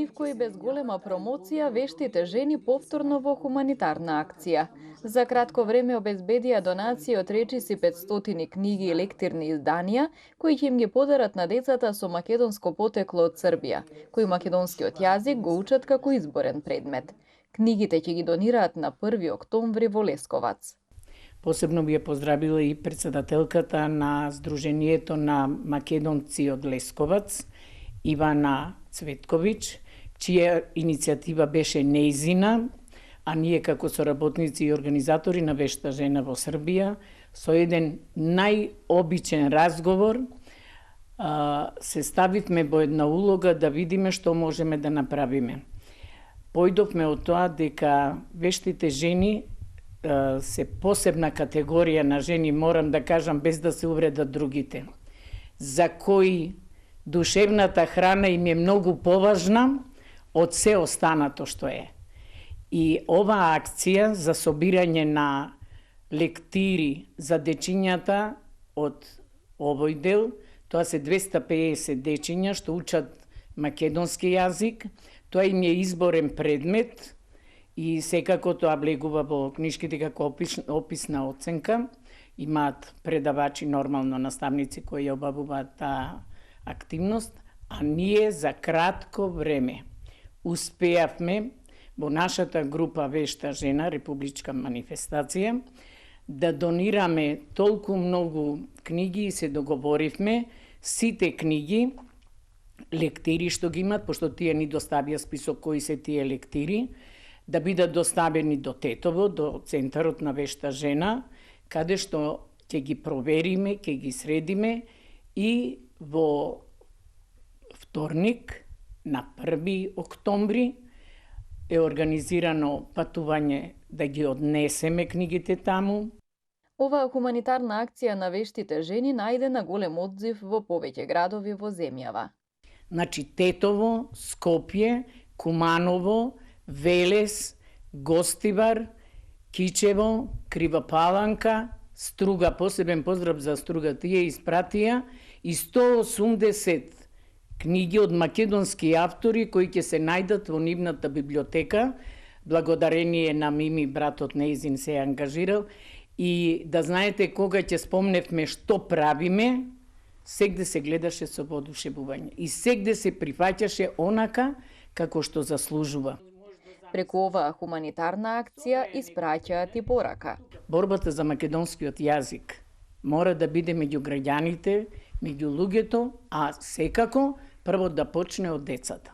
нивко и без голема промоција, вештите жени повторно во хуманитарна акција. За кратко време обезбедија донации од речиси 500 книги и лектирни изданија, кои ќе им ги подарат на децата со македонско потекло од Србија, кои македонскиот јазик го учат како изборен предмет. Книгите ќе ги донираат на 1 октомври во Лесковац. Посебно би ја поздравила и председателката на Сдруженијето на македонци од Лесковац, Ивана Цветковиќ, чија иницијатива беше неизина, а ние како соработници и организатори на Вешта жена во Србија, со еден најобичен разговор, се ставивме во една улога да видиме што можеме да направиме. Појдовме од тоа дека вештите жени се посебна категорија на жени, морам да кажам без да се увредат другите, за кои душевната храна им е многу поважна од се останато што е. И оваа акција за собирање на лектири за дечињата од овој дел, тоа се 250 дечиња што учат македонски јазик, тоа им е изборен предмет и секако тоа влегува во книшките како описна оценка. Имаат предавачи, нормално наставници кои ја обавуваат таа активност, а ние за кратко време успеавме во нашата група Вешта жена, републичка манифестација, да донираме толку многу книги и се договоривме сите книги, лектири што ги имат, пошто тие ни доставија список кои се тие лектири, да бидат доставени до Тетово, до центарот на Вешта жена, каде што ќе ги провериме, ќе ги средиме и во вторник, на 1 октомври, е организирано патување да ги однесеме книгите таму. Оваа хуманитарна акција на вештите жени најде на голем одзив во повеќе градови во земјава. Значи Тетово, Скопје, Куманово, Велес, Гостивар, Кичево, Крива Паланка, Струга, посебен поздрав за Струга, тие испратија и 180 книги од македонски автори кои ќе се најдат во нивната библиотека. Благодарение на Мими, братот неизин се ангажирал. И да знаете, кога ќе спомневме што правиме, сегде се гледаше со воодушевување и сегде се прифаќаше онака како што заслужува. Преку оваа хуманитарна акција испраќаат и порака. Борбата за македонскиот јазик мора да биде меѓу граѓаните, меѓу луѓето, а секако прво да почне од децата.